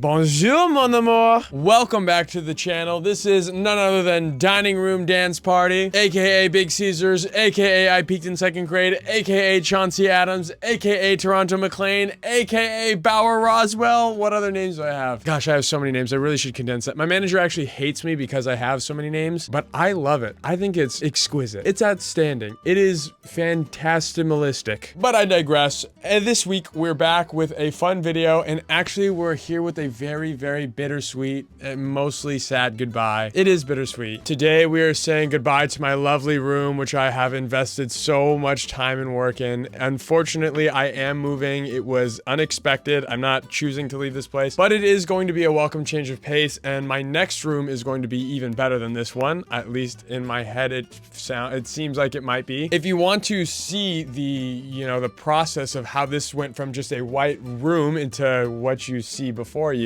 Bonjour, mon amour. Welcome back to the channel. This is none other than Dining Room Dance Party, aka Big Caesars, aka I Peaked in Second Grade, aka Chauncey Adams, aka Toronto McLean, aka Bauer Roswell. What other names do I have? Gosh, I have so many names. I really should condense that. My manager actually hates me because I have so many names, but I love it. I think it's exquisite. It's outstanding. It is fantastimalistic. But I digress. And this week, we're back with a fun video, and actually, we're here with a very, very bittersweet and mostly sad goodbye. It is bittersweet. Today, we are saying goodbye to my lovely room, which I have invested so much time and work in. Unfortunately, I am moving. It was unexpected. I'm not choosing to leave this place, but it is going to be a welcome change of pace, and my next room is going to be even better than this one. At least in my head, it seems like it might be. If you want to see the process of how this went from just a white room into what you see before you,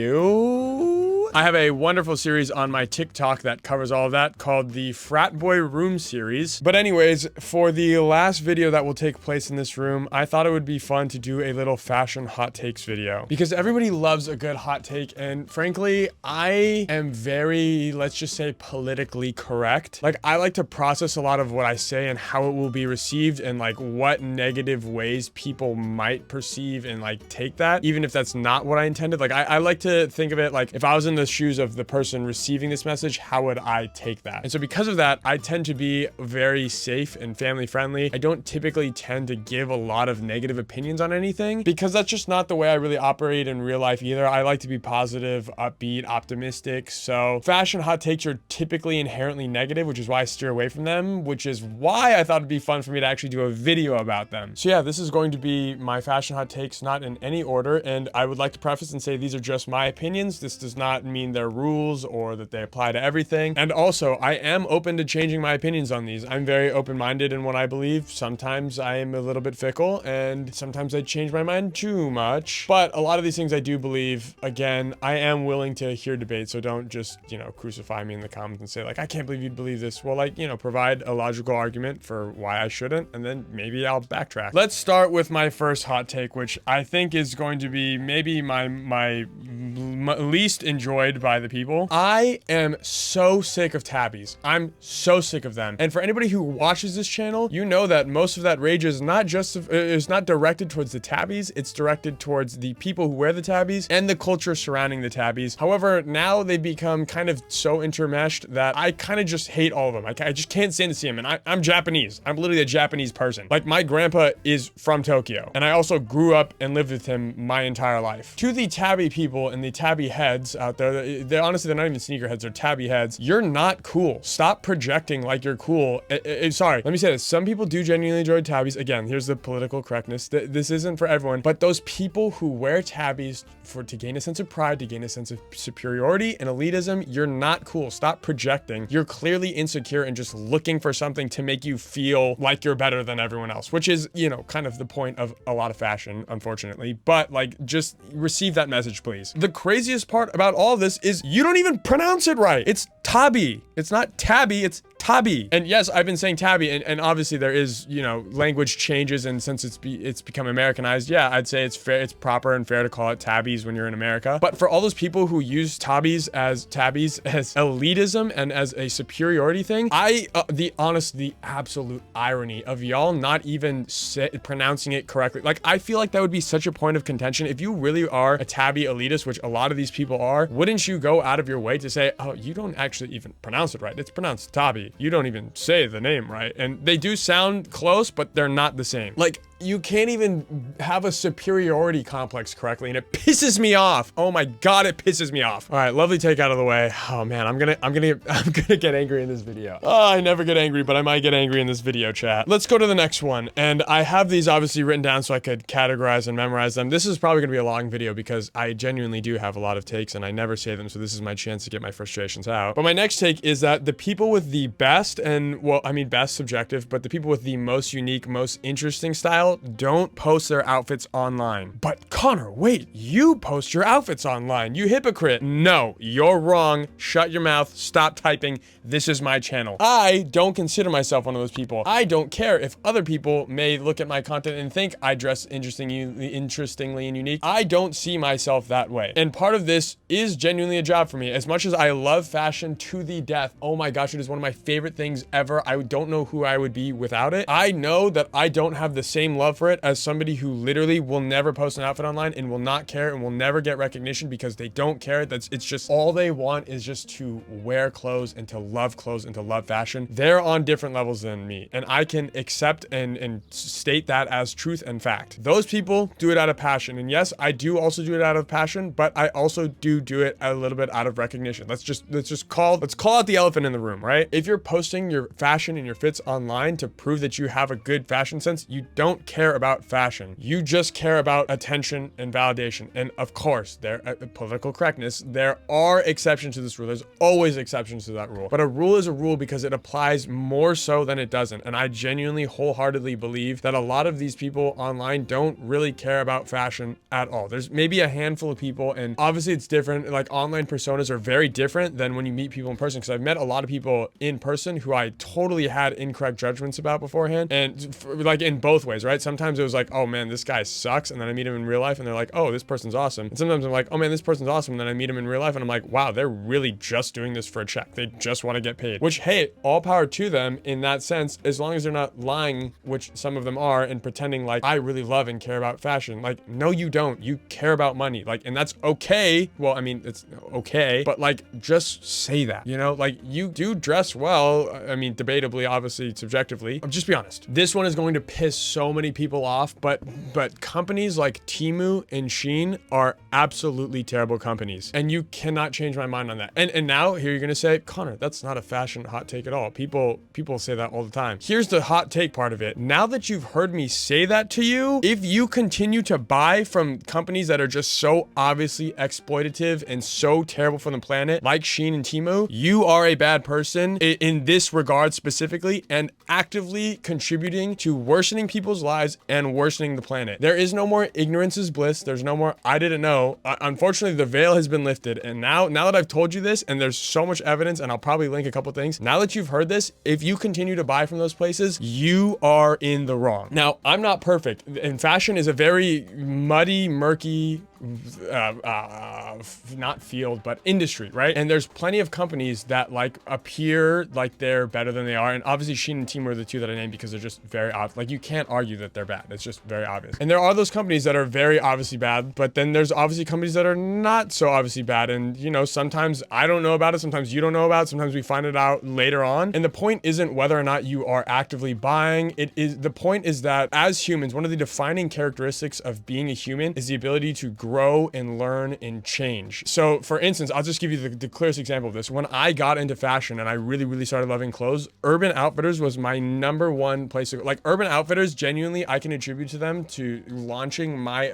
I have a wonderful series on my TikTok that covers all of that called the Frat Boy Room series. But anyways, for the last video that will take place in this room, I thought it would be fun to do a little fashion hot takes video because everybody loves a good hot take, and frankly, I am very, let's just say, politically correct. Like, I like to process a lot of what I say and how it will be received and like what negative ways people might perceive and like take that, even if that's not what I intended. Like, I like to think of it like if I was in the shoes of the person receiving this message, how would I take that? And so because of that, I tend to be very safe and family friendly. I don't typically tend to give a lot of negative opinions on anything because that's just not the way I really operate in real life either. I like to be positive, upbeat, optimistic. So fashion hot takes are typically inherently negative, which is why I steer away from them, which is why I thought it'd be fun for me to actually do a video about them. So yeah, this is going to be my fashion hot takes, not in any order. And I would like to preface and say these are just my opinions. This does not mean they're rules or that they apply to everything. And also, I am open to changing my opinions on these. I'm very open-minded in what I believe. Sometimes I am a little bit fickle, and sometimes I change my mind too much. But a lot of these things I do believe. Again, I am willing to hear debate, so don't just, crucify me in the comments and say, like, I can't believe you'd believe this. Well, like, provide a logical argument for why I shouldn't, and then maybe I'll backtrack. Let's start with my first hot take, which I think is going to be maybe my least enjoyed by the people. I am so sick of tabbies. I'm so sick of them. And for anybody who watches this channel, you know that most of that rage is not directed towards the tabbies. It's directed towards the people who wear the tabbies and the culture surrounding the tabbies. However, now they've become kind of so intermeshed that I kind of just hate all of them. I just can't stand to see them. And I'm Japanese. I'm literally a Japanese person. Like, my grandpa is from Tokyo, and I also grew up and lived with him my entire life. To the tabby people and the tabby heads out there, they're honestly, they're not even sneakerheads, they're tabby heads. You're not cool. Stop projecting like you're cool. Sorry, let me say this. Some people do genuinely enjoy tabbies. Again, here's the political correctness. This isn't for everyone, but those people who wear tabbies to gain a sense of pride, to gain a sense of superiority and elitism, you're not cool. Stop projecting. You're clearly insecure and just looking for something to make you feel like you're better than everyone else, which is, kind of the point of a lot of fashion, unfortunately. But like, just receive that message, please. The craziest part about all of this is you don't even pronounce it right. It's Tabi. It's not Tabi, it's Tabi. And yes, I've been saying Tabi, and obviously there is, language changes, and since it's become Americanized, yeah, I'd say it's fair, it's proper and fair to call it tabbies when you're in America. But for all those people who use tabbies as elitism and as a superiority thing, the absolute irony of y'all not even pronouncing it correctly. Like, I feel like that would be such a point of contention. If you really are a tabby elitist, which a lot of these people are, wouldn't you go out of your way to say, oh, you don't actually even pronounce it right. It's pronounced Tabi. You don't even say the name right. And they do sound close, but they're not the same. Like, you can't even have a superiority complex correctly, and it pisses me off. Oh my God, it pisses me off. All right, lovely take out of the way. Oh man, I'm gonna get angry in this video. Oh, I never get angry, but I might get angry in this video, chat. Let's go to the next one. And I have these obviously written down so I could categorize and memorize them. This is probably gonna be a long video because I genuinely do have a lot of takes and I never say them, so this is my chance to get my frustrations out. But my next take is that the people with the best, and well, I mean best subjective, but the people with the most unique, most interesting style all don't post their outfits online. But Connor, wait, you post your outfits online, you hypocrite. No, you're wrong. Shut your mouth, stop typing. This is my channel. I don't consider myself one of those people. I don't care if other people may look at my content and think I dress interestingly and unique. I don't see myself that way. And part of this is genuinely a job for me. As much as I love fashion to the death, oh my gosh, it is one of my favorite things ever. I don't know who I would be without it. I know that I don't have the same love for it as somebody who literally will never post an outfit online and will not care and will never get recognition because they don't care. It's just all they want is just to wear clothes and to love fashion. They're on different levels than me, and I can accept and state that as truth and fact. Those people do it out of passion, and yes, I do also do it out of passion, but I also do it a little bit out of recognition. Let's call out the elephant in the room, right? If you're posting your fashion and your fits online to prove that you have a good fashion sense, you don't care about fashion. You just care about attention and validation. And of course, political correctness, there are exceptions to this rule. There's always exceptions to that rule. But a rule is a rule because it applies more so than it doesn't. And I genuinely, wholeheartedly believe that a lot of these people online don't really care about fashion at all. There's maybe a handful of people, and obviously it's different. Like, online personas are very different than when you meet people in person, because I've met a lot of people in person who I totally had incorrect judgments about beforehand, and like in both ways, right? Sometimes it was like, oh man, this guy sucks, and then I meet him in real life and they're like, oh, this person's awesome. And sometimes I'm like, oh man, this person's awesome, and then I meet him in real life and I'm like, wow, they're really just doing this for a check. They just want to get paid. Which, hey, all power to them in that sense, as long as they're not lying, which some of them are, and pretending like I really love and care about fashion. Like, no, you don't. You care about money. Like, and that's okay. Well, I mean, it's okay, but like, just say that, you know, like, you do dress well. I mean, debatably, obviously, subjectively. Just be honest. This one is going to piss so many people off, but companies like Temu and Shein are absolutely terrible companies, and you cannot change my mind on that. And now here you're gonna say, Connor, that's not a fashion hot take at all. People say that all the time. Here's the hot take part of it. Now that you've heard me say that to you, if you continue to buy from companies that are just so obviously exploitative and so terrible for the planet, like Shein and Temu, you are a bad person in this regard specifically, and actively contributing to worsening people's lives and worsening the planet. There is no more ignorance is bliss. There's no more I didn't know. Unfortunately, the veil has been lifted, and now that I've told you this, and there's so much evidence, and I'll probably link a couple things. Now that you've heard this, if you continue to buy from those places, you are in the wrong. Now, I'm not perfect, and fashion is a very muddy, murky, not field, but industry, right? And there's plenty of companies that like appear like they're better than they are. And obviously Shein and Temu are the two that I named because they're just very obvious. Like, you can't argue that they're bad. It's just very obvious. And there are those companies that are very obviously bad, but then there's obviously companies that are not so obviously bad. And, you know, sometimes I don't know about it. Sometimes you don't know about it. Sometimes we find it out later on. And the point isn't whether or not you are actively buying. The point is that as humans, one of the defining characteristics of being a human is the ability to grow and learn and change. So for instance, I'll just give you the clearest example of this. When I got into fashion and I really started loving clothes, Urban Outfitters was my #1 place to go. Like, Urban Outfitters, genuinely, I can attribute to them to launching my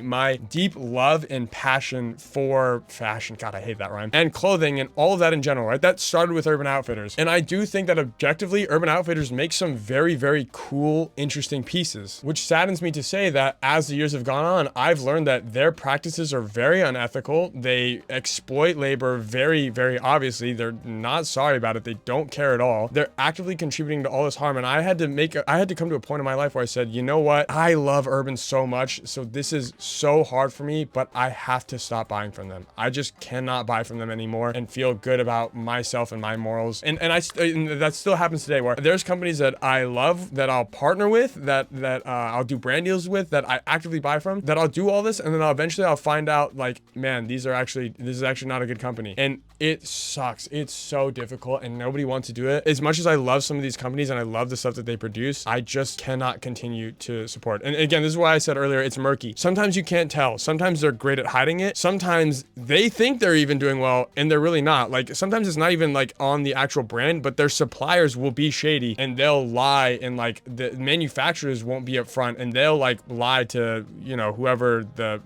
my deep love and passion for fashion. God, I hate that rhyme. And clothing and all of that in general, right? That started with Urban Outfitters. And I do think that objectively, Urban Outfitters make some very cool, interesting pieces, which saddens me to say that as the years have gone on, I've learned that their practices are very unethical. They exploit labor very obviously. They're not sorry about it. They don't care at all. They're actively contributing to all this harm. And I had to come to a point in my life where I said, you know what? I love Urban so much. So this is so hard for me, but I have to stop buying from them. I just cannot buy from them anymore and feel good about myself and my morals. And that still happens today, where there's companies that I love, that I'll partner with, that I'll do brand deals with, that I actively buy from, that I'll do all this, and then eventually I'll find out, like, man, this is actually not a good company. And it sucks. It's so difficult, and nobody wants to do it. As much as I love some of these companies and I love the stuff that they produce, I just cannot continue to support. And again, this is why I said earlier, it's murky. Sometimes you can't tell. Sometimes they're great at hiding it. Sometimes they think they're even doing well, and they're really not. Like, sometimes it's not even like on the actual brand, but their suppliers will be shady, and they'll lie, and like the manufacturers won't be upfront, and they'll like lie to, you know, whoever the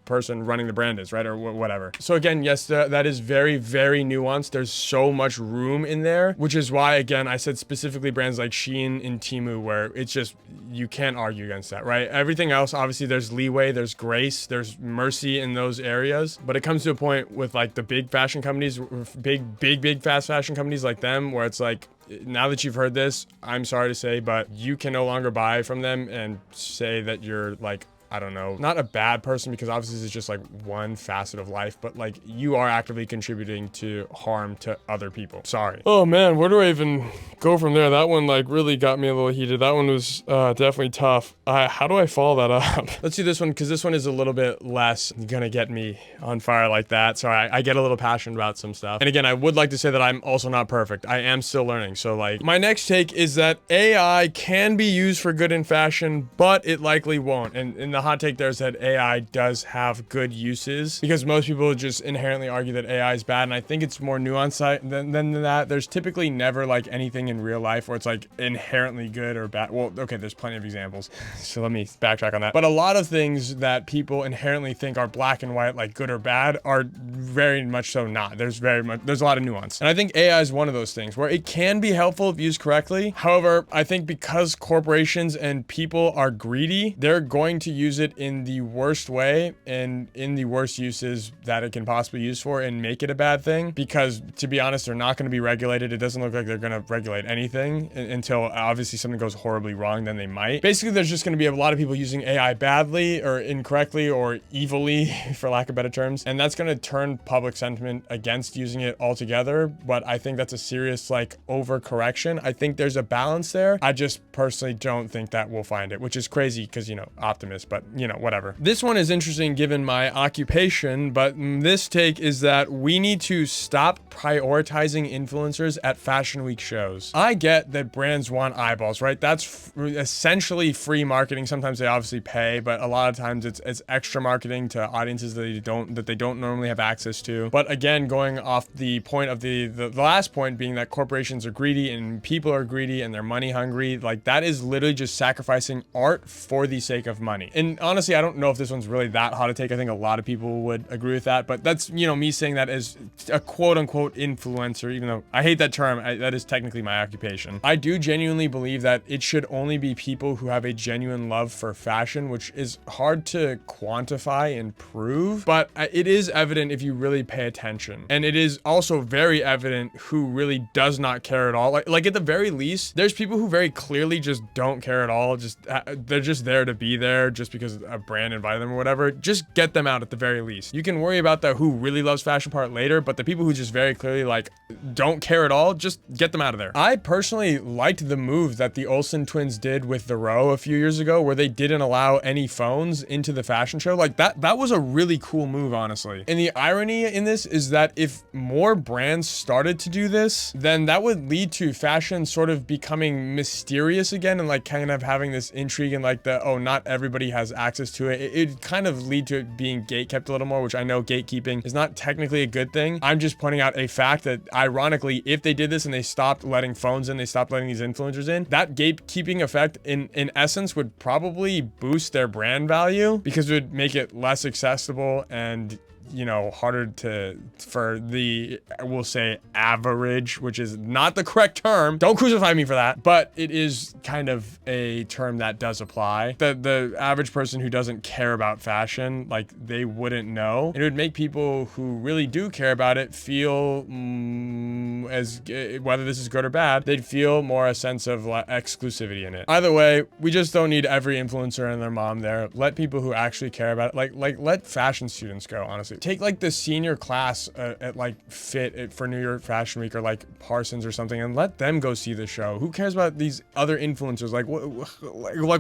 person running the brand is, right? Or whatever. So again, yes, that is very, very nuanced. There's so much room in there, which is why, again, I said specifically brands like Shein and Temu, where it's just, you can't argue against that, right? Everything else, obviously there's leeway, there's grace, there's mercy in those areas, but it comes to a point with like the big fashion companies, big fast fashion companies like them, where it's like, now that you've heard this, I'm sorry to say, but you can no longer buy from them and say that you're like, I don't know, not a bad person, because obviously this is just like one facet of life, but like you are actively contributing to harm to other people. Sorry. Oh man, where do I even go from there? That one like really got me a little heated. That one was definitely tough. How do I follow that up? Let's see this one, because this one is a little bit less gonna get me on fire like that. Sorry, I get a little passionate about some stuff. And again, I would like to say that I'm also not perfect. I am still learning. So like my next take is that AI can be used for good in fashion, but it likely won't. And the hot take there is that AI does have good uses, because most people just inherently argue that AI is bad, and I think it's more nuanced than that. There's typically never like anything in real life where it's like inherently good or bad. Well, okay, there's plenty of examples, so let me backtrack on that. But a lot of things that people inherently think are black and white, like good or bad, are very much so not. There's a lot of nuance, and I think AI is one of those things where it can be helpful if used correctly. However, I think because corporations and people are greedy, they're going to use it in the worst way and in the worst uses that it can possibly use for, and make it a bad thing, because to be honest, they're not going to be regulated. It doesn't look like they're going to regulate anything until obviously something goes horribly wrong, then they might. Basically, there's just going to be a lot of people using AI badly or incorrectly or evilly, for lack of better terms, and that's going to turn public sentiment against using it altogether. But I think that's a serious like overcorrection. I think there's a balance there. I just personally don't think that we'll find it, which is crazy because, you know, optimist, but you know, whatever. This one is interesting given my occupation, but this take is that we need to stop prioritizing influencers at Fashion Week shows. I get that brands want eyeballs, right? That's essentially free marketing. Sometimes they obviously pay, but a lot of times it's extra marketing to audiences that they don't normally have access to. But again, going off the point of the last point being that corporations are greedy and people are greedy and they're money hungry, like that is literally just sacrificing art for the sake of money. And honestly, I don't know if this one's really that hot a take. I think a lot of people would agree with that, but that's, you know, me saying that as a quote unquote influencer, even though I hate that term, that is technically my occupation. I do genuinely believe that it should only be people who have a genuine love for fashion, which is hard to quantify and prove, but it is evident if you really pay attention. And it is also very evident who really does not care at all. Like at the very least, there's people who very clearly just don't care at all. They're just there to be there just because a brand invited them or whatever. Just get them out at the very least. You can worry about the who really loves fashion part later, but the people who just very clearly like don't care at all, just get them out of there. I personally liked the move that the Olsen twins did with the Row a few years ago, where they didn't allow any phones into the fashion show. Like that was a really cool move, honestly. And the irony in this is that if more brands started to do this, then that would lead to fashion sort of becoming mysterious again, and like kind of having this intrigue and like the, oh, not everybody has access to it. It'd kind of lead to it being gatekept a little more, which I know gatekeeping is not technically a good thing. I'm just pointing out a fact that ironically, if they did this and they stopped letting phones in, they stopped letting these influencers in, that gatekeeping effect in essence would probably boost their brand value, because it would make it less accessible and, you know, harder for the, we'll say, average, which is not the correct term. Don't crucify me for that, but it is kind of a term that does apply. The average person who doesn't care about fashion, like they wouldn't know. It would make people who really do care about it feel as whether this is good or bad, they'd feel more a sense of exclusivity in it. Either way, we just don't need every influencer and their mom there. Let people who actually care about it, like let fashion students go, honestly. Take like the senior class at like Fit for New York Fashion Week, or like Parsons or something, and let them go see the show. Who cares about these other influencers? Like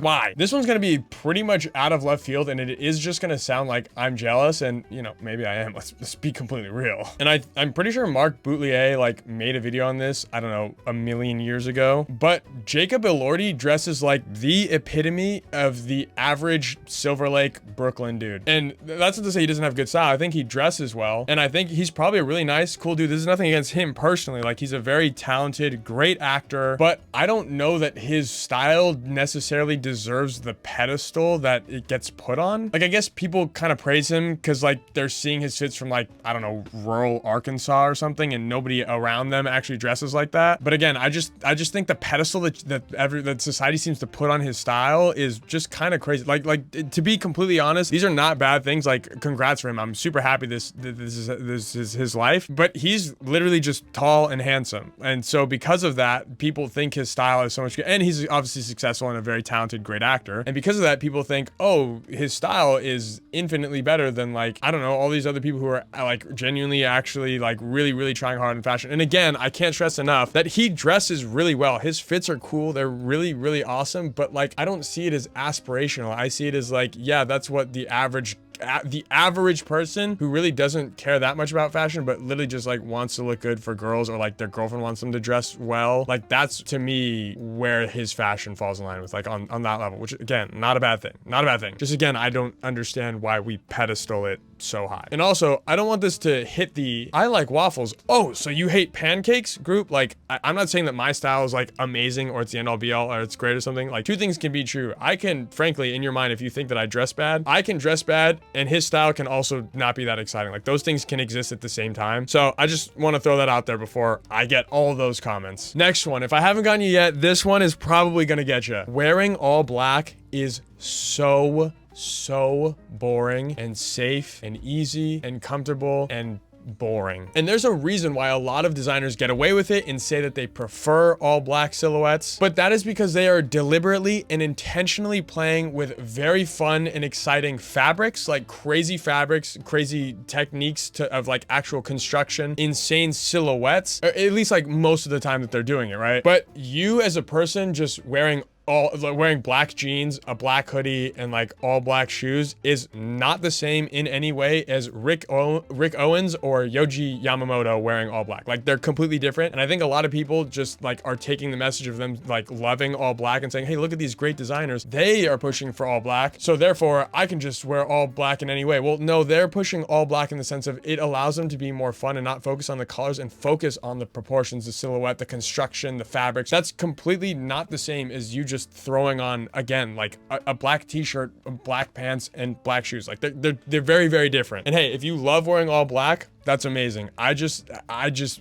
why? This one's gonna be pretty much out of left field, and it is just gonna sound like I'm jealous, and you know, maybe I am. Let's be completely real. And I'm pretty sure Mark Boutelier like made a video on this, I don't know, a million years ago, but Jacob Elordi dresses like the epitome of the average Silver Lake Brooklyn dude. And that's not to say he doesn't have good style. I think he dresses well, and I think he's probably a really nice, cool dude. This is nothing against him personally. Like, he's a very talented, great actor, but I don't know that his style necessarily deserves the pedestal that it gets put on. Like, I guess people kind of praise him because, like, they're seeing his fits from, like, I don't know, rural Arkansas or something, and nobody around them actually dresses like that. But again, I just think the pedestal that society seems to put on his style is just kind of crazy. Like, to be completely honest, these are not bad things. Like, congrats for him. I'm super happy this is his life, but he's literally just tall and handsome. And so because of that, people think his style is so much good. And he's obviously successful and a very talented, great actor. And because of that, people think, oh, his style is infinitely better than, like, I don't know, all these other people who are like genuinely actually like really, really trying hard in fashion. And again, I can't stress enough that he dresses really well. His fits are cool. They're really, really awesome. But like, I don't see it as aspirational. I see it as like, yeah, that's what the average person who really doesn't care that much about fashion, but literally just like wants to look good for girls, or like their girlfriend wants them to dress well. Like, that's to me where his fashion falls in line with, like, on that level, which again, not a bad thing. Not a bad thing. Just again, I don't understand why we pedestal it so high. And also, I don't want this to hit the I like waffles, oh, so you hate pancakes group. Like, I'm not saying that my style is like amazing or it's the end all be all or it's great or something. Like, two things can be true. I can, frankly, in your mind, if you think that I dress bad, I can dress bad, and his style can also not be that exciting. Like, those things can exist at the same time. So I just want to throw that out there before I get all those comments. Next one, if I haven't gotten you yet, this one is probably gonna get you. Wearing all black is so boring and safe and easy and comfortable and boring. And there's a reason why a lot of designers get away with it and say that they prefer all black silhouettes, but that is because they are deliberately and intentionally playing with very fun and exciting fabrics, like crazy fabrics, crazy techniques of like actual construction, insane silhouettes, or at least like most of the time that they're doing it, right? But you as a person just wearing black jeans, a black hoodie, and like all black shoes is not the same in any way as Rick Owens or Yohji Yamamoto wearing all black. Like, they're completely different. And I think a lot of people just like are taking the message of them like loving all black and saying, hey, look at these great designers. They are pushing for all black, so therefore I can just wear all black in any way. Well, no, they're pushing all black in the sense of it allows them to be more fun and not focus on the colors and focus on the proportions, the silhouette, the construction, the fabrics. That's completely not the same as you just throwing on, again, like a black t-shirt, black pants, and black shoes. Like, they're very, very different. And hey, if you love wearing all black, that's amazing. I just,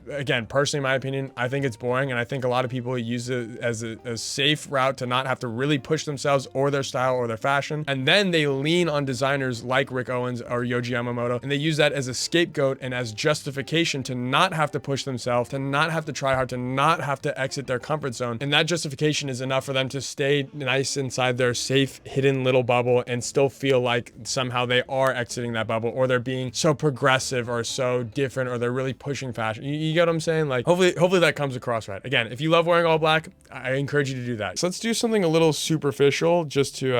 again, personally, in my opinion, I think it's boring. And I think a lot of people use it as a safe route to not have to really push themselves or their style or their fashion. And then they lean on designers like Rick Owens or Yohji Yamamoto, and they use that as a scapegoat and as justification to not have to push themselves, to not have to try hard, to not have to exit their comfort zone. And that justification is enough for them to stay nice inside their safe, hidden little bubble and still feel like somehow they are exiting that bubble, or they're being so progressive or so different, or they're really pushing fashion. You get what I'm saying? Like, hopefully that comes across right. Again, if you love wearing all black, I encourage you to do that. So let's do something a little superficial just to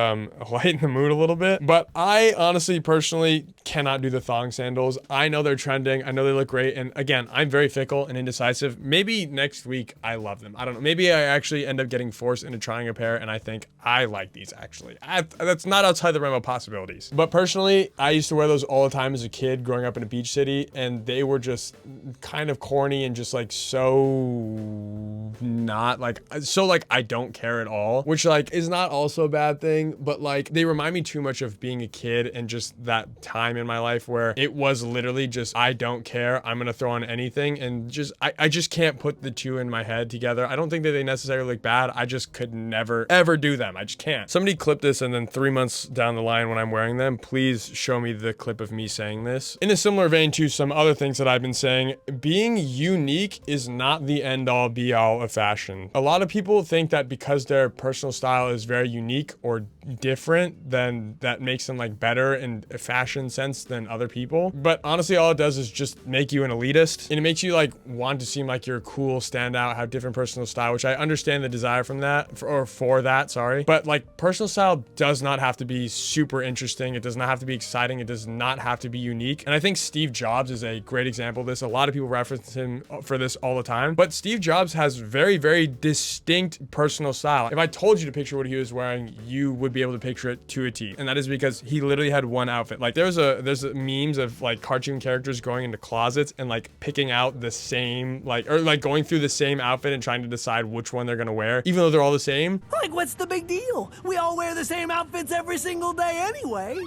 lighten the mood a little bit. But I honestly, personally, cannot do the thong sandals. I know they're trending. I know they look great. And again, I'm very fickle and indecisive. Maybe next week I love them. I don't know. Maybe I actually end up getting forced into trying a pair and I think I like these actually. That's not outside the realm of possibilities. But personally, I used to wear those all the time as a kid growing up in a beach city, and they were just kind of corny and just like so not like, so like I don't care at all, which like is not also a bad thing, but like they remind me too much of being a kid and just that time in my life where it was literally just, I don't care, I'm gonna throw on anything, and just I just can't put the two in my head together. I don't think that they necessarily look bad, I just could never ever do them. I just can't. Somebody clip this, and then 3 months down the line when I'm wearing them, please show me the clip of me saying this. In a similar vein to some other things that I've been saying, being unique is not the end all be all of fashion. A lot of people think that because their personal style is very unique or different, then that makes them like better in a fashion sense than other people. But honestly, all it does is just make you an elitist, and it makes you like want to seem like you're cool, stand out, have different personal style, which I understand the desire from that, for that, sorry. But like personal style does not have to be super interesting. It does not have to be exciting. It does not have to be unique. And I think Steve Jobs is a great example of this. A lot of people reference him for this all the time, but Steve Jobs has very, very distinct personal style. If I told you to picture what he was wearing, you would be able to picture it to a T. And that is because he literally had one outfit. Like there's memes of like cartoon characters going into closets and like picking out the same, or going through the same outfit and trying to decide which one they're gonna wear, even though they're all the same. Like, what's the big deal? We all wear the same outfits every single day anyway.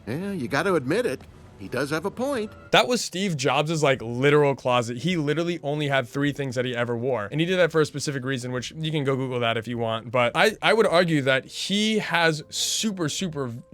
Yeah, you got to admit it. He does have a point. That was Steve Jobs' like literal closet. He literally only had 3 things that he ever wore. And he did that for a specific reason, which you can go Google that if you want. But I would argue that he has super,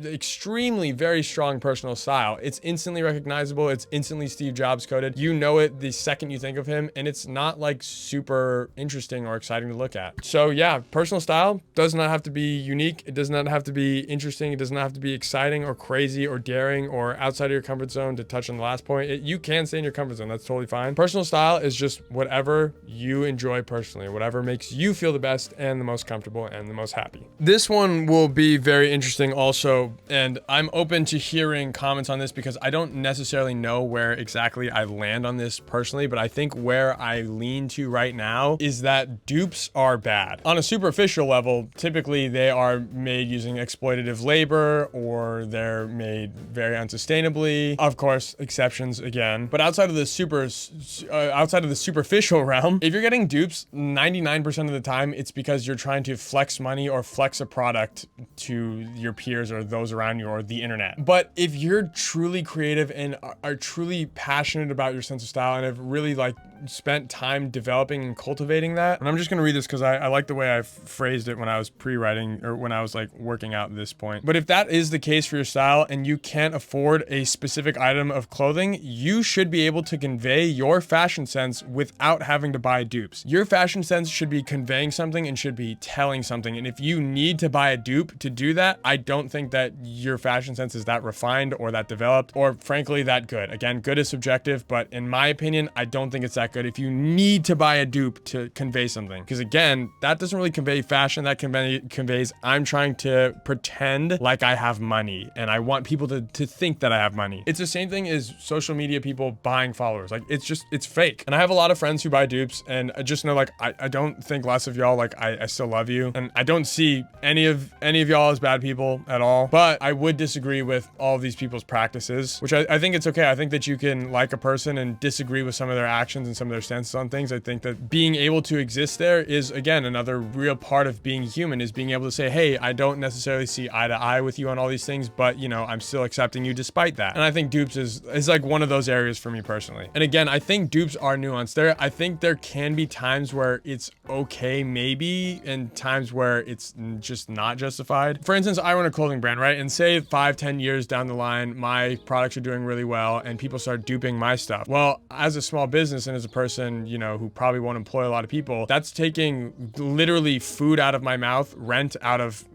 extremely, very strong personal style. It's instantly recognizable. It's instantly Steve Jobs coded. You know it the second you think of him, and it's not like super interesting or exciting to look at. So yeah, personal style does not have to be unique. It does not have to be interesting. It does not have to be exciting or crazy or daring or outside of your comfort zone. To touch on the last point, you can stay in your comfort zone. That's totally fine. Personal style is just whatever you enjoy personally, whatever makes you feel the best and the most comfortable and the most happy. This one will be very interesting also, and I'm open to hearing comments on this because I don't necessarily know where exactly I land on this personally, but I think where I lean to right now is that dupes are bad. On a superficial level, typically they are made using exploitative labor, or they're made very unsustainably. Of course, exceptions again, but outside of the superficial realm, if you're getting dupes, 99% of the time, it's because you're trying to flex money or flex a product to your peers or those around you or the internet. But if you're truly creative and are truly passionate about your sense of style and have really like spent time developing and cultivating that, and I'm just gonna read this because I like the way I phrased it when I was pre-writing or when I was like working out at this point. But if that is the case for your style and you can't afford a specific item of clothing, you should be able to convey your fashion sense without having to buy dupes. Your fashion sense should be conveying something and should be telling something. And if you need to buy a dupe to do that, I don't think that your fashion sense is that refined or that developed or frankly that good. Again, good is subjective, but in my opinion, I don't think it's that good if you need to buy a dupe to convey something. Because again, that doesn't really convey fashion. That conveys I'm trying to pretend like I have money and I want people to think that I have money. It's the same thing as social media people buying followers. Like it's fake. And I have a lot of friends who buy dupes, and I just know like I don't think less of y'all. Like I still love you, and I don't see any of y'all as bad people at all. But I would disagree with all of these people's practices, which I think it's okay. I think that you can like a person and disagree with some of their actions and some of their stances on things. I think that being able to exist there is again another real part of being human, is being able to say, hey, I don't necessarily see eye to eye with you on all these things, but you know, I'm still accepting you despite that. And I think dupes is like one of those areas for me personally. And again, I think dupes are nuanced. I think there can be times where it's okay maybe, and times where it's just not justified. For instance, I run a clothing brand, right? And say 5-10 years down the line, my products are doing really well and people start duping my stuff. Well, as a small business and as a person, you know, who probably won't employ a lot of people, that's taking literally food out of my mouth, rent out of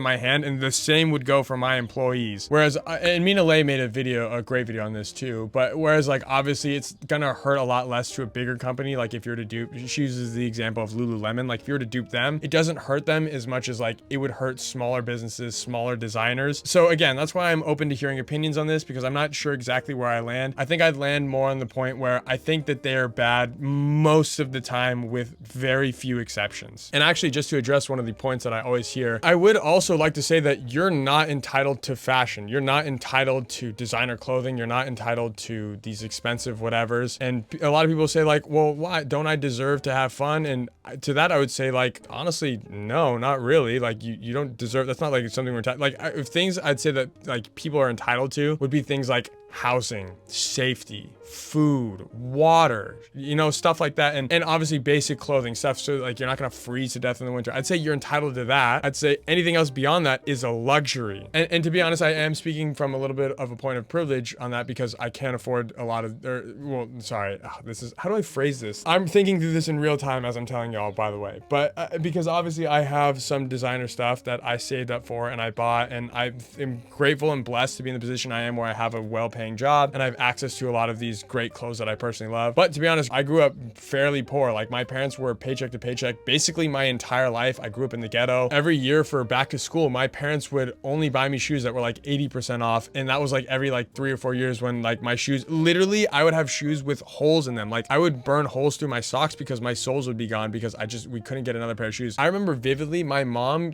my hand, and the same would go for my employees. Whereas, and Mina Lay made a great video on this too, but whereas like obviously it's gonna hurt a lot less to a bigger company, like if you're to dupe, she uses the example of Lululemon, like if you were to dupe them, it doesn't hurt them as much as like it would hurt smaller businesses, smaller designers. So again, that's why I'm open to hearing opinions on this, because I'm not sure exactly where I land. I think I'd land more on the point where I think that they are bad most of the time with very few exceptions. And actually, just to address one of the points that I always hear, I would also like to say that you're not entitled to fashion. You're not entitled to designer clothing. You're not entitled to these expensive whatevers. And a lot of people say like, well, why don't I deserve to have fun? And to that, I would say like, honestly, no, not really. Like you don't deserve, that's not like something we're entitled, like if things I'd say that like people are entitled to would be things like housing, safety, food, water, you know, stuff like that. And obviously basic clothing stuff. So like you're not gonna freeze to death in the winter. I'd say you're entitled to that. I'd say anything else beyond that is a luxury. And to be honest, I am speaking from a little bit of a point of privilege on that because I can't afford a lot of, this is, how do I phrase this? I'm thinking through this in real time as I'm telling y'all, by the way. But because obviously I have some designer stuff that I saved up for and I bought, and I am grateful and blessed to be in the position I am where I have a well-paying job and I have access to a lot of these great clothes that I personally love. But to be honest, I grew up fairly poor. Like my parents were paycheck to paycheck basically my entire life. I grew up in the ghetto. Every year for back to school, my parents would only buy me shoes that were like 80% off. And that was like every like 3 or 4 years when like my shoes, literally I would have shoes with holes in them. Like I would burn holes through my socks because my soles would be gone because we couldn't get another pair of shoes. I remember vividly my mom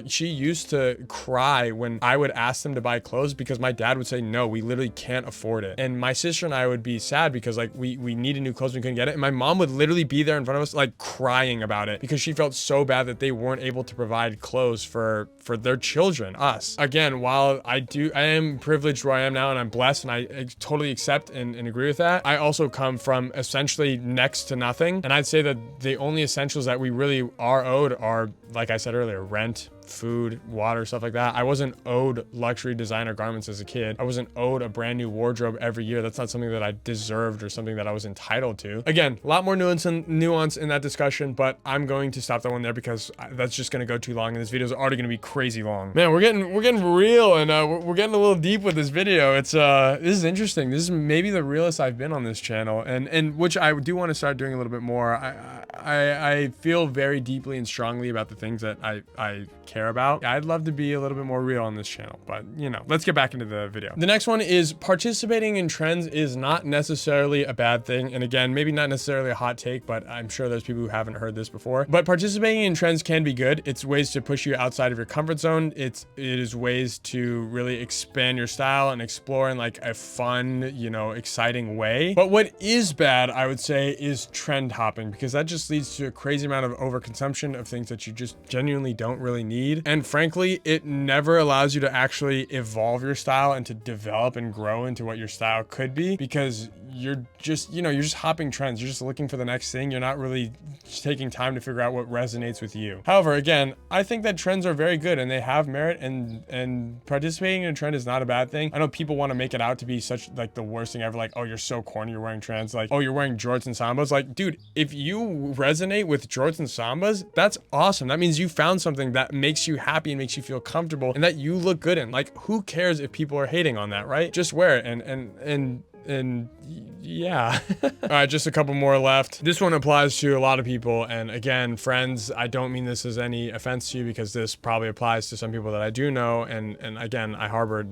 she used to cry when I would ask them to buy clothes because my dad would say, no, we literally can't afford it. And my sister and I would be sad because like we needed new clothes, we couldn't get it. And my mom would literally be there in front of us like crying about it because she felt so bad that they weren't able to provide clothes for their children, us. Again, while I am privileged where I am now and I'm blessed and I totally accept and agree with that, I also come from essentially next to nothing. And I'd say that the only essentials that we really are owed are, like I said earlier, rent, food, water, stuff like that. I wasn't owed luxury designer garments as a kid. I wasn't owed a brand new wardrobe every year. That's not something that I deserved or something that I was entitled to. Again, a lot more nuance in that discussion, but I'm going to stop that one there because that's just going to go too long and this video is already going to be crazy long. Man, we're getting real and we're getting a little deep with this video. It's this is interesting. This is maybe the realest I've been on this channel, and which I do want to start doing a little bit more. I feel very deeply and strongly about the things that I care about. I'd love to be a little bit more real on this channel, but you know, let's get back into the video. The next one is participating in trends is not necessarily a bad thing. And again, maybe not necessarily a hot take, but I'm sure there's people who haven't heard this before. But participating in trends can be good. It's ways to push you outside of your comfort zone. It is ways to really expand your style and explore in like a fun, you know, exciting way. But what is bad, I would say, is trend hopping, because that just leads to a crazy amount of overconsumption of things that you just genuinely don't really need. And frankly, it never allows you to actually evolve your style and to develop and grow into what your style could be, because you're just, you know, you're just hopping trends. You're just looking for the next thing. You're not really taking time to figure out what resonates with you. However, again, I think that trends are very good and they have merit, and participating in a trend is not a bad thing. I know people want to make it out to be such like the worst thing ever. Like, oh, you're so corny, you're wearing trends. Like, oh, you're wearing jorts and sambas. Like, dude, if you resonate with jorts and sambas, that's awesome. That means you found something that makes you happy and makes you feel comfortable and that you look good in. Like, who cares if people are hating on that, right? Just wear it and yeah. All right, just a couple more left. This one applies to a lot of people, and again, friends, I don't mean this as any offense to you, because this probably applies to some people that I do know, and again, I harbor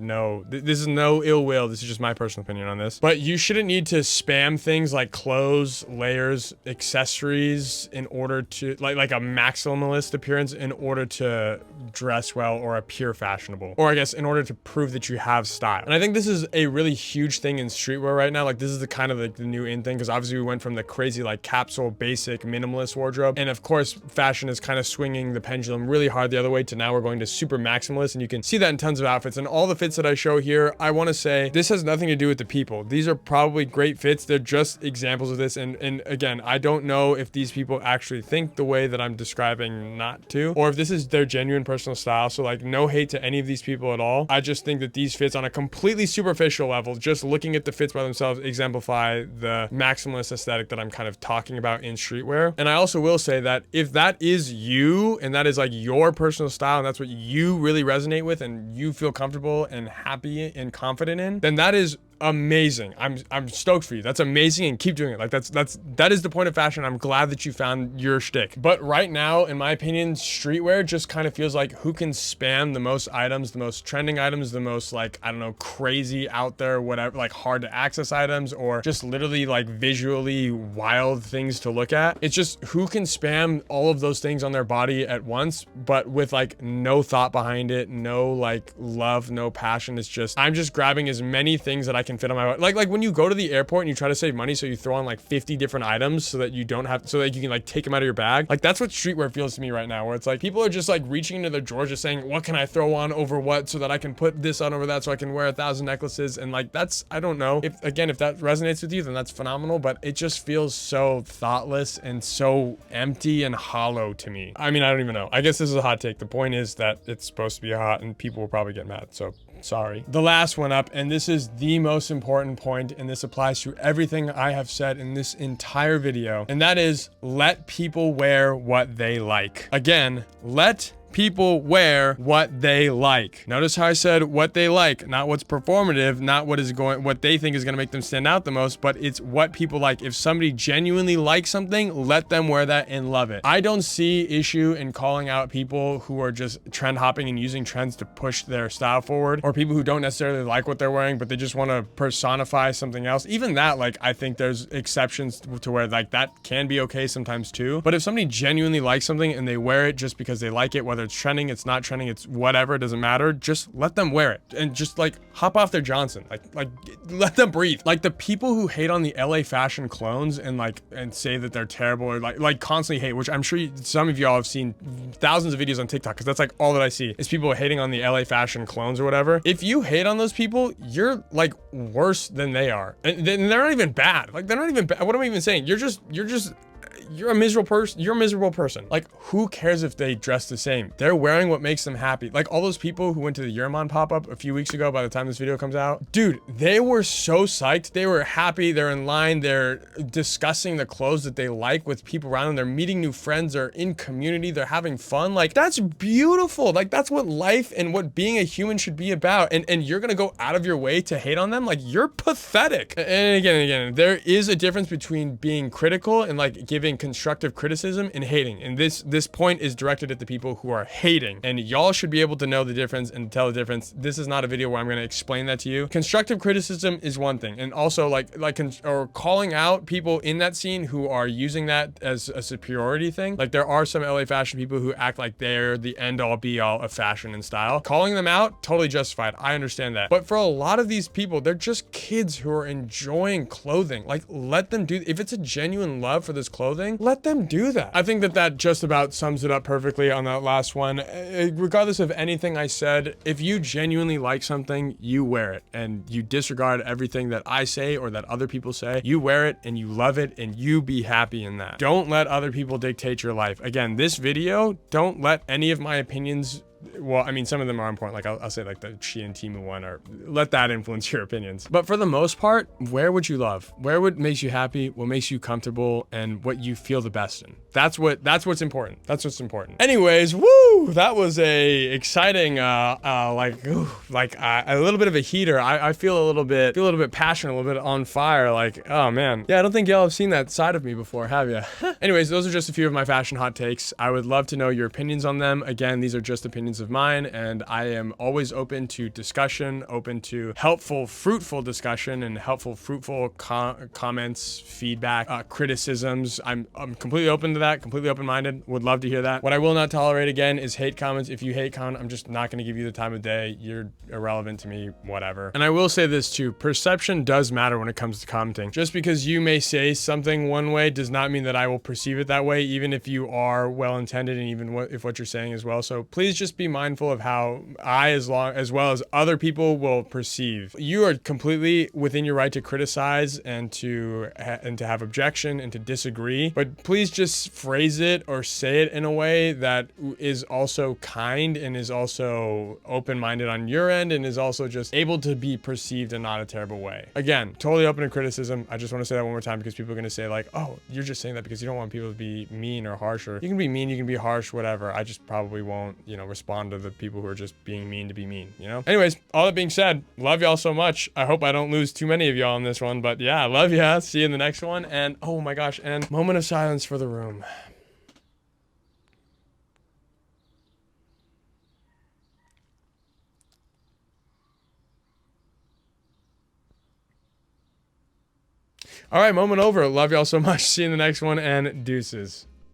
this is no ill will. This is just my personal opinion on this. But you shouldn't need to spam things like clothes, layers, accessories in order to like a maximalist appearance in order to dress well or appear fashionable, or I guess in order to prove that you have style. And I think this is a really huge thing in streetwear right now. Like, this is the kind of like the new in thing, because obviously we went from the crazy like capsule basic minimalist wardrobe, and of course fashion is kind of swinging the pendulum really hard the other way to now we're going to super maximalist, and you can see that in tons of outfits. And all the fits that I show here, I want to say this has nothing to do with the people. These are probably great fits. They're just examples of this, and again, I don't know if these people actually think the way that I'm describing not to, or if this is their genuine personal style. So like, no hate to any of these people at all. I just think that these fits on a completely superficial level, just looking at the fits by themselves, exemplify the maximalist aesthetic that I'm kind of talking about in streetwear. And I also will say that if that is you and that is like your personal style and that's what you really resonate with and you feel comfortable and happy and confident in, then that is amazing. I'm stoked for you. That's amazing, and keep doing it. Like, that is the point of fashion. I'm glad that you found your shtick. But right now, in my opinion, streetwear just kind of feels like who can spam the most items, the most trending items, the most like, I don't know, crazy out there, whatever, like hard to access items, or just literally like visually wild things to look at. It's just who can spam all of those things on their body at once, but with like no thought behind it, no like love, no passion. It's just, I'm just grabbing as many things that I can fit on my, like when you go to the airport and you try to save money, so you throw on like 50 different items so that you don't have, so that you can like take them out of your bag. Like that's what streetwear feels to me right now, where it's like people are just like reaching into their drawers just saying, what can I throw on over what so that I can put this on over that so I can wear 1,000 necklaces. And like, that's, I don't know if, again, if that resonates with you, then that's phenomenal, but it just feels so thoughtless and so empty and hollow to me. I mean, I don't even know. I guess this is a hot take. The point is that it's supposed to be hot and people will probably get mad. So sorry. The last one up, and this is the most important point, and this applies to everything I have said in this entire video, and that is let people wear what they like. Again, let people wear what they like. Notice how I said what they like, not what's performative, not what they think is going to make them stand out the most, but it's what people like. If somebody genuinely likes something, let them wear that and love it. I don't see issue in calling out people who are just trend hopping and using trends to push their style forward, or people who don't necessarily like what they're wearing, but they just want to personify something else. Even that, like, I think there's exceptions to where like that can be okay sometimes too. But if somebody genuinely likes something and they wear it just because they like it, whether it's trending, it's not trending, it's whatever, it doesn't matter, just let them wear it and just like hop off their Johnson, like let them breathe. Like the people who hate on the LA fashion clones and say that they're terrible, or like constantly hate, which I'm sure some of y'all have seen thousands of videos on TikTok, because that's like all that I see is people hating on the LA fashion clones or whatever. If you hate on those people, you're like worse than they are, and they're not even bad. Like they're not even bad. What am I even saying? You're a miserable person. You're a miserable person. Like, who cares if they dress the same? They're wearing what makes them happy. Like all those people who went to the Yermon pop-up a few weeks ago, by the time this video comes out, dude, they were so psyched. They were happy. They're in line. They're discussing the clothes that they like with people around them. They're meeting new friends. They're in community. They're having fun. Like, that's beautiful. Like, that's what life and what being a human should be about. And you're gonna go out of your way to hate on them? Like, you're pathetic. And again, there is a difference between being critical and like giving constructive criticism and hating, and this point is directed at the people who are hating, and y'all should be able to know the difference and tell the difference. This is not a video where I'm going to explain that to you. Constructive criticism is one thing, and also or calling out people in that scene who are using that as a superiority thing. Like there are some LA fashion people who act like they're the end all be all of fashion and style. Calling them out, totally justified. I understand that. But for a lot of these people, they're just kids who are enjoying clothing. Like, let them do, if it's a genuine love for this clothing, let them do that. I think that just about sums it up perfectly on that last one. Regardless of anything I said, if you genuinely like something, you wear it, and you disregard everything that I say or that other people say. You wear it and you love it, and you be happy in that. Don't let other people dictate your life. Again, this video, don't let any of my opinions, well, I mean, some of them are important. Like I'll say like the Shein and Temu one, or let that influence your opinions. But for the most part, wear what you love. Wear what makes you happy, what makes you comfortable, and what you feel the best in. That's what's important. That's what's important. Anyways, woo! That was a exciting, a little bit of a heater. I feel a little bit passionate, a little bit on fire. Like, oh man. Yeah, I don't think y'all have seen that side of me before, have you? Anyways, those are just a few of my fashion hot takes. I would love to know your opinions on them. Again, these are just opinions of mine, and I am always open to discussion, open to helpful, fruitful discussion, and helpful, fruitful comments, feedback, criticisms. I'm completely open to that, completely open-minded. Would love to hear that. What I will not tolerate, again, is hate comments. If you hate comment, I'm just not going to give you the time of day. You're irrelevant to me, whatever. And I will say this too, perception does matter when it comes to commenting. Just because you may say something one way does not mean that I will perceive it that way, even if you are well-intended, and even if what you're saying is well. So please just be mindful of how I, as well as other people, will perceive. You are completely within your right to criticize and to have objection and to disagree, but please just phrase it or say it in a way that is also kind and is also open-minded on your end and is also just able to be perceived in not a terrible way. Again, totally open to criticism. I just want to say that one more time, because people are going to say like, oh, you're just saying that because you don't want people to be mean or harsh, or you can be mean, you can be harsh, whatever. I just probably won't, respond to the people who are just being mean to be mean, Anyways, all that being said, love y'all so much. I hope I don't lose too many of y'all on this one, but yeah, love ya. See you in the next one. And oh my gosh, and moment of silence for the room. All right, moment over. Love y'all so much. See you in the next one, and deuces.